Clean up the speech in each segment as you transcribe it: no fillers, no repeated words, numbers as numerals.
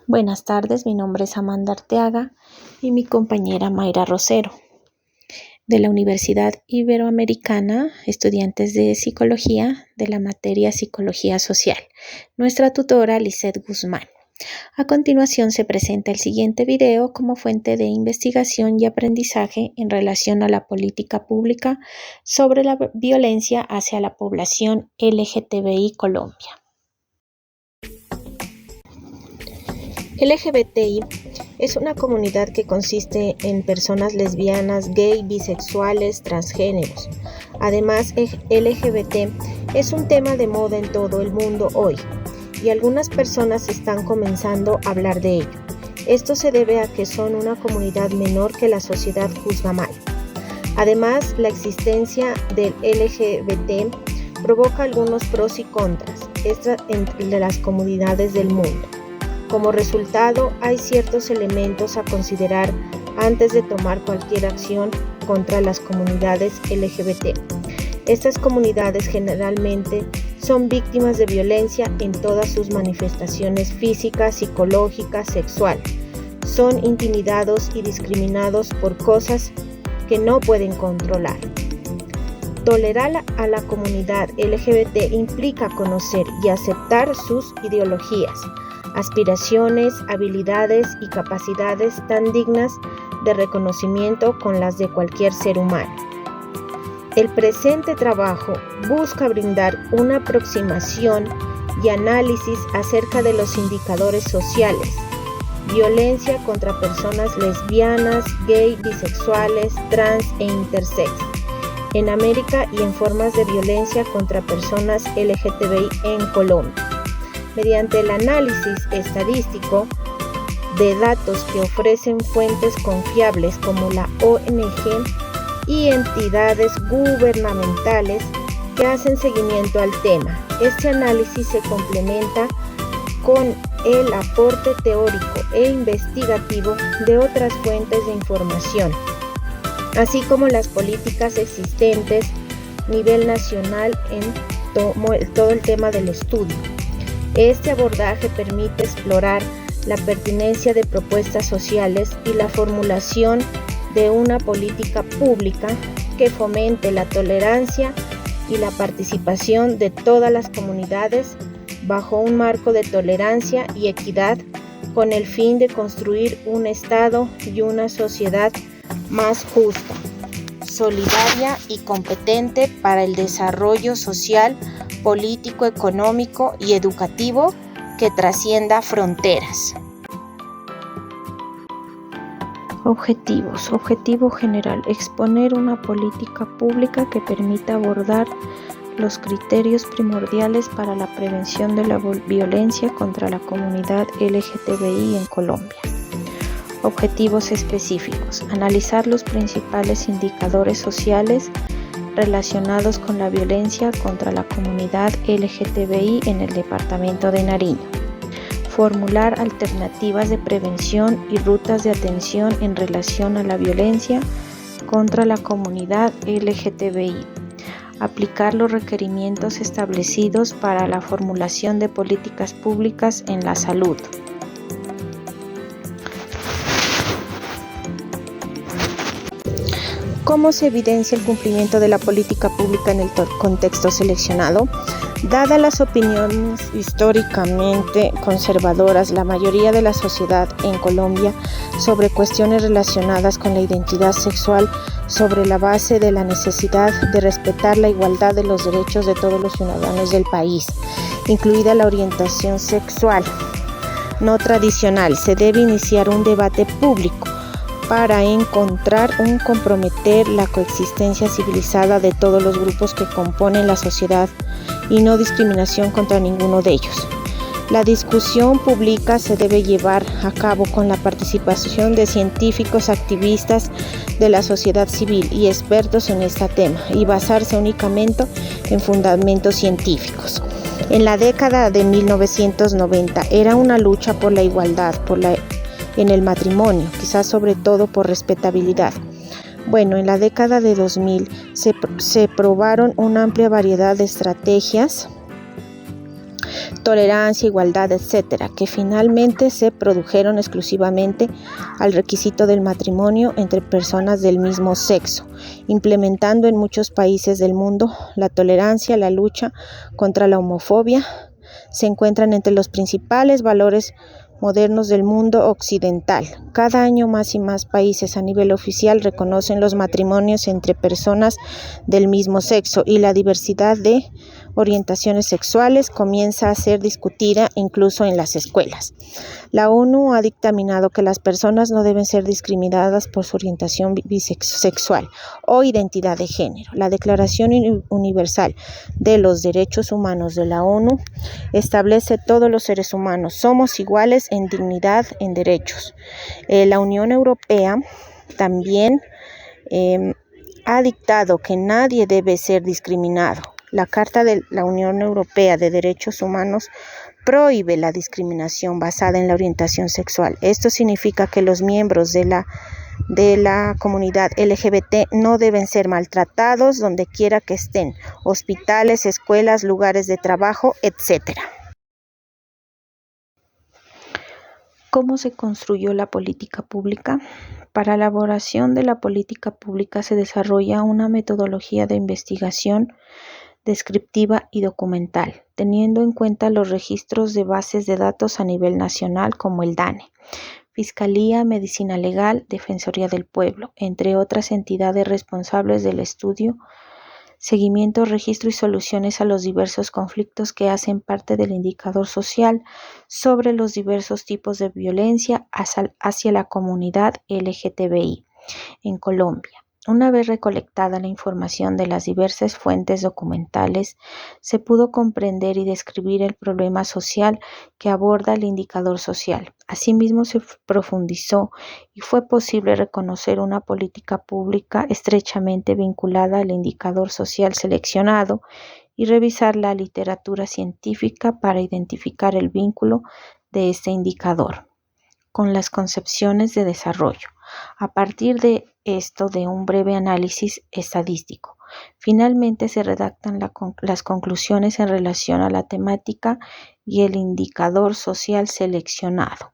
Buenas tardes, mi nombre es Amanda Arteaga y mi compañera Mayra Rosero, de la Universidad Iberoamericana, estudiantes de Psicología de la materia Psicología Social, nuestra tutora Lisette Guzmán. A continuación se presenta el siguiente video como fuente de investigación y aprendizaje en relación a la política pública sobre la violencia hacia la población LGTBI Colombia. LGBTI es una comunidad que consiste en personas lesbianas, gay, bisexuales, transgéneros. Además, LGBT es un tema de moda en todo el mundo hoy y algunas personas están comenzando a hablar de ello. Esto se debe a que son una comunidad menor que la sociedad juzga mal. Además, la existencia del LGBT provoca algunos pros y contras entre las comunidades del mundo. Como resultado, hay ciertos elementos a considerar antes de tomar cualquier acción contra las comunidades LGBT. Estas comunidades generalmente son víctimas de violencia en todas sus manifestaciones físicas, psicológicas, sexual. Son intimidados y discriminados por cosas que no pueden controlar. Tolerar a la comunidad LGBT implica conocer y aceptar sus ideologías, aspiraciones, habilidades y capacidades tan dignas de reconocimiento con las de cualquier ser humano. El presente trabajo busca brindar una aproximación y análisis acerca de los indicadores sociales, violencia contra personas lesbianas, gay, bisexuales, trans e intersex en América y en formas de violencia contra personas LGTBI en Colombia, mediante el análisis estadístico de datos que ofrecen fuentes confiables como la ONG y entidades gubernamentales que hacen seguimiento al tema. Este análisis se complementa con el aporte teórico e investigativo de otras fuentes de información, así como las políticas existentes a nivel nacional en todo el tema del estudio. Este abordaje permite explorar la pertinencia de propuestas sociales y la formulación de una política pública que fomente la tolerancia y la participación de todas las comunidades bajo un marco de tolerancia y equidad con el fin de construir un Estado y una sociedad más justa, solidaria y competente para el desarrollo social, político, económico y educativo que trascienda fronteras. Objetivos. Objetivo general: exponer una política pública que permita abordar los criterios primordiales para la prevención de la violencia contra la comunidad LGTBI en Colombia. Objetivos específicos: analizar los principales indicadores sociales relacionados con la violencia contra la comunidad LGTBI en el departamento de Nariño. Formular alternativas de prevención y rutas de atención en relación a la violencia contra la comunidad LGTBI. Aplicar los requerimientos establecidos para la formulación de políticas públicas en la salud. ¿Cómo se evidencia el cumplimiento de la política pública en el contexto seleccionado? Dadas las opiniones históricamente conservadoras, la mayoría de la sociedad en Colombia sobre cuestiones relacionadas con la identidad sexual, sobre la base de la necesidad de respetar la igualdad de los derechos de todos los ciudadanos del país, incluida la orientación sexual no tradicional, se debe iniciar un debate público para comprometer la coexistencia civilizada de todos los grupos que componen la sociedad y no discriminación contra ninguno de ellos. La discusión pública se debe llevar a cabo con la participación de científicos, activistas de la sociedad civil y expertos en este tema y basarse únicamente en fundamentos científicos. En la década de 1990 era una lucha por la igualdad, en el matrimonio, quizás sobre todo por respetabilidad. Bueno, en la década de 2000 se probaron una amplia variedad de estrategias tolerancia, igualdad, etcétera, que finalmente se produjeron exclusivamente al requisito del matrimonio entre personas del mismo sexo, implementando en muchos países del mundo la tolerancia, la lucha contra la homofobia, se encuentran entre los principales valores modernos del mundo occidental. Cada año más y más países a nivel oficial reconocen los matrimonios entre personas del mismo sexo y la diversidad de orientaciones sexuales comienza a ser discutida incluso en las escuelas. La ONU ha dictaminado que las personas no deben ser discriminadas por su orientación bisexual o identidad de género. La Declaración Universal de los Derechos Humanos de la ONU establece todos los seres humanos somos iguales en dignidad, en derechos. La Unión Europea también ha dictado que nadie debe ser discriminado. La Carta de la Unión Europea de Derechos Humanos prohíbe la discriminación basada en la orientación sexual. Esto significa que los miembros de la comunidad LGBT no deben ser maltratados donde quiera que estén, hospitales, escuelas, lugares de trabajo, etc. ¿Cómo se construyó la política pública? Para la elaboración de la política pública se desarrolla una metodología de investigación descriptiva y documental, teniendo en cuenta los registros de bases de datos a nivel nacional como el DANE, Fiscalía, Medicina Legal, Defensoría del Pueblo, entre otras entidades responsables del estudio, seguimiento, registro y soluciones a los diversos conflictos que hacen parte del indicador social sobre los diversos tipos de violencia hacia la comunidad LGTBI en Colombia. Una vez recolectada la información de las diversas fuentes documentales, se pudo comprender y describir el problema social que aborda el indicador social. Asimismo, se profundizó y fue posible reconocer una política pública estrechamente vinculada al indicador social seleccionado y revisar la literatura científica para identificar el vínculo de este indicador con las concepciones de desarrollo. A partir de esto, de un breve análisis estadístico, finalmente se redactan las conclusiones en relación a la temática y el indicador social seleccionado.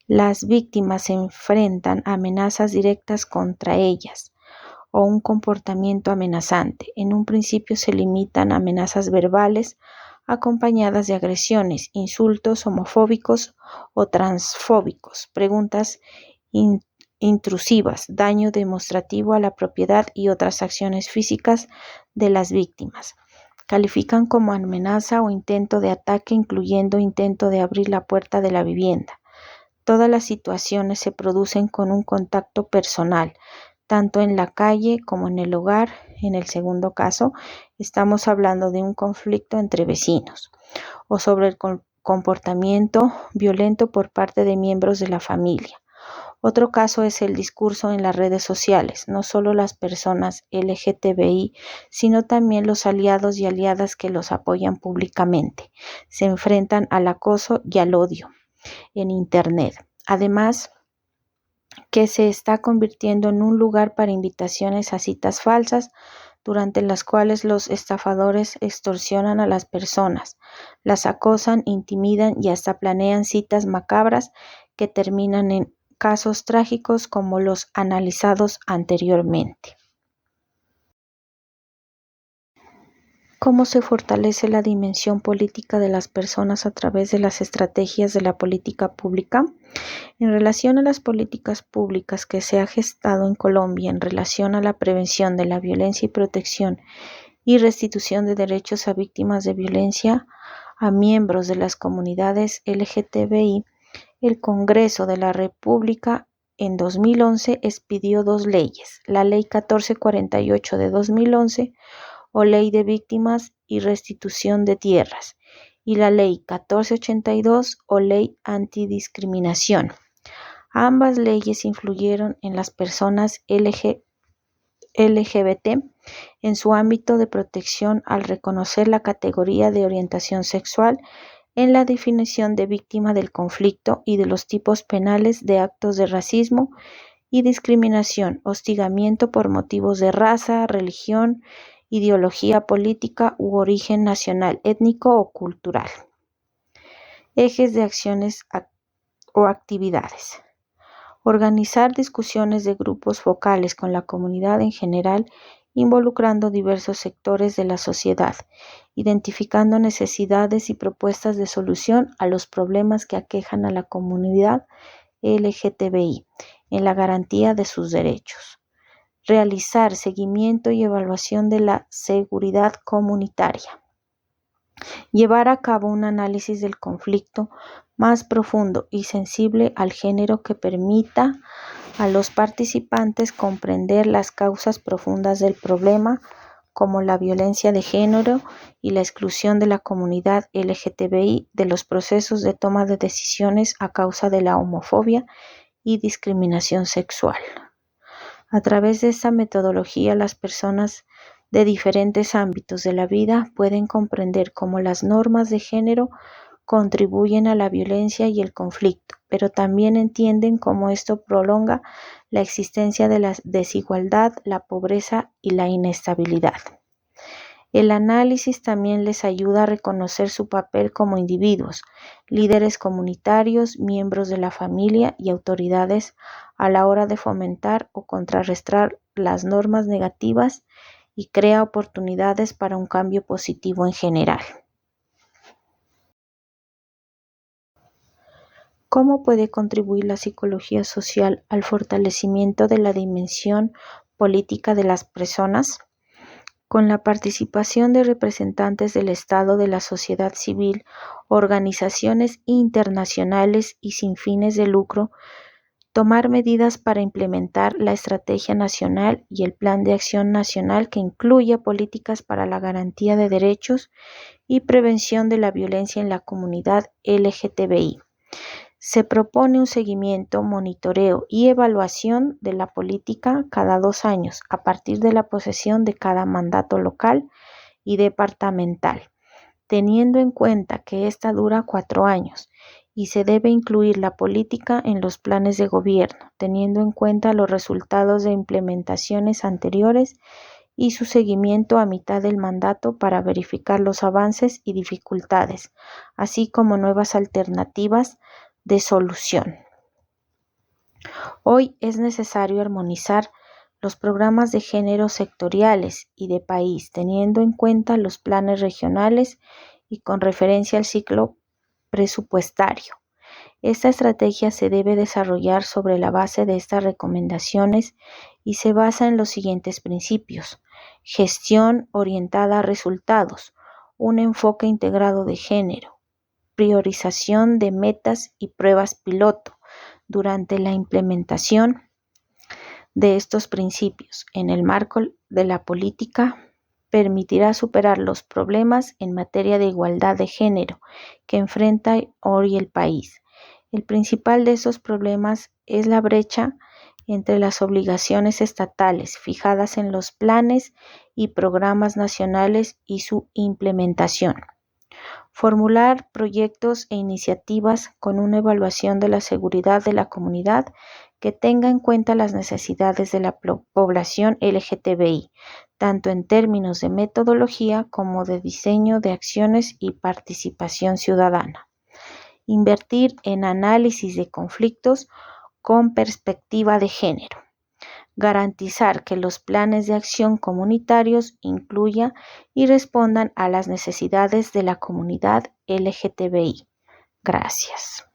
Las víctimas se enfrentan a amenazas directas contra ellas o un comportamiento amenazante. En un principio se limitan a amenazas verbales acompañadas de agresiones, insultos homofóbicos o transfóbicos, preguntas intrusivas, daño demostrativo a la propiedad y otras acciones físicas de las víctimas. Califican como amenaza o intento de ataque, incluyendo intento de abrir la puerta de la vivienda. Todas las situaciones se producen con un contacto personal, tanto en la calle como en el hogar. En el segundo caso, estamos hablando de un conflicto entre vecinos o sobre el comportamiento violento por parte de miembros de la familia. Otro caso es el discurso en las redes sociales. No solo las personas LGTBI, sino también los aliados y aliadas que los apoyan públicamente, se enfrentan al acoso y al odio en Internet. Además, que se está convirtiendo en un lugar para invitaciones a citas falsas, durante las cuales los estafadores extorsionan a las personas, las acosan, intimidan y hasta planean citas macabras que terminan en casos trágicos como los analizados anteriormente. ¿Cómo se fortalece la dimensión política de las personas a través de las estrategias de la política pública? En relación a las políticas públicas que se ha gestado en Colombia en relación a la prevención de la violencia y protección y restitución de derechos a víctimas de violencia a miembros de las comunidades LGTBI, el Congreso de la República en 2011 expidió 2 leyes, la Ley 1448 de 2011 o Ley de Víctimas y Restitución de Tierras, y la Ley 1482 o Ley Antidiscriminación. Ambas leyes influyeron en las personas LGBT en su ámbito de protección al reconocer la categoría de orientación sexual en la definición de víctima del conflicto y de los tipos penales de actos de racismo y discriminación, hostigamiento por motivos de raza, religión, ideología política u origen nacional, étnico o cultural. Ejes de acciones o actividades. Organizar discusiones de grupos focales con la comunidad en general, involucrando diversos sectores de la sociedad, identificando necesidades y propuestas de solución a los problemas que aquejan a la comunidad LGTBI en la garantía de sus derechos. Realizar seguimiento y evaluación de la seguridad comunitaria. Llevar a cabo un análisis del conflicto más profundo y sensible al género que permita a los participantes comprender las causas profundas del problema, como la violencia de género y la exclusión de la comunidad LGTBI de los procesos de toma de decisiones a causa de la homofobia y discriminación sexual. A través de esta metodología, las personas de diferentes ámbitos de la vida pueden comprender cómo las normas de género contribuyen a la violencia y el conflicto, pero también entienden cómo esto prolonga la existencia de la desigualdad, la pobreza y la inestabilidad. El análisis también les ayuda a reconocer su papel como individuos, líderes comunitarios, miembros de la familia y autoridades a la hora de fomentar o contrarrestar las normas negativas y crea oportunidades para un cambio positivo en general. ¿Cómo puede contribuir la psicología social al fortalecimiento de la dimensión política de las personas? Con la participación de representantes del Estado, de la sociedad civil, organizaciones internacionales y sin fines de lucro, tomar medidas para implementar la Estrategia Nacional y el Plan de Acción Nacional que incluya políticas para la garantía de derechos y prevención de la violencia en la comunidad LGTBI. Se propone un seguimiento, monitoreo y evaluación de la política cada 2 años a partir de la posesión de cada mandato local y departamental, teniendo en cuenta que esta dura 4 años y se debe incluir la política en los planes de gobierno, teniendo en cuenta los resultados de implementaciones anteriores y su seguimiento a mitad del mandato para verificar los avances y dificultades, así como nuevas alternativas de solución. Hoy es necesario armonizar los programas de género sectoriales y de país, teniendo en cuenta los planes regionales y con referencia al ciclo presupuestario. Esta estrategia se debe desarrollar sobre la base de estas recomendaciones y se basa en los siguientes principios: gestión orientada a resultados, un enfoque integrado de género, priorización de metas y pruebas piloto durante la implementación de estos principios en el marco de la política permitirá superar los problemas en materia de igualdad de género que enfrenta hoy el país. El principal de esos problemas es la brecha entre las obligaciones estatales fijadas en los planes y programas nacionales y su implementación. Formular proyectos e iniciativas con una evaluación de la seguridad de la comunidad que tenga en cuenta las necesidades de la población LGTBI, tanto en términos de metodología como de diseño de acciones y participación ciudadana. Invertir en análisis de conflictos con perspectiva de género. Garantizar que los planes de acción comunitarios incluyan y respondan a las necesidades de la comunidad LGTBI. Gracias.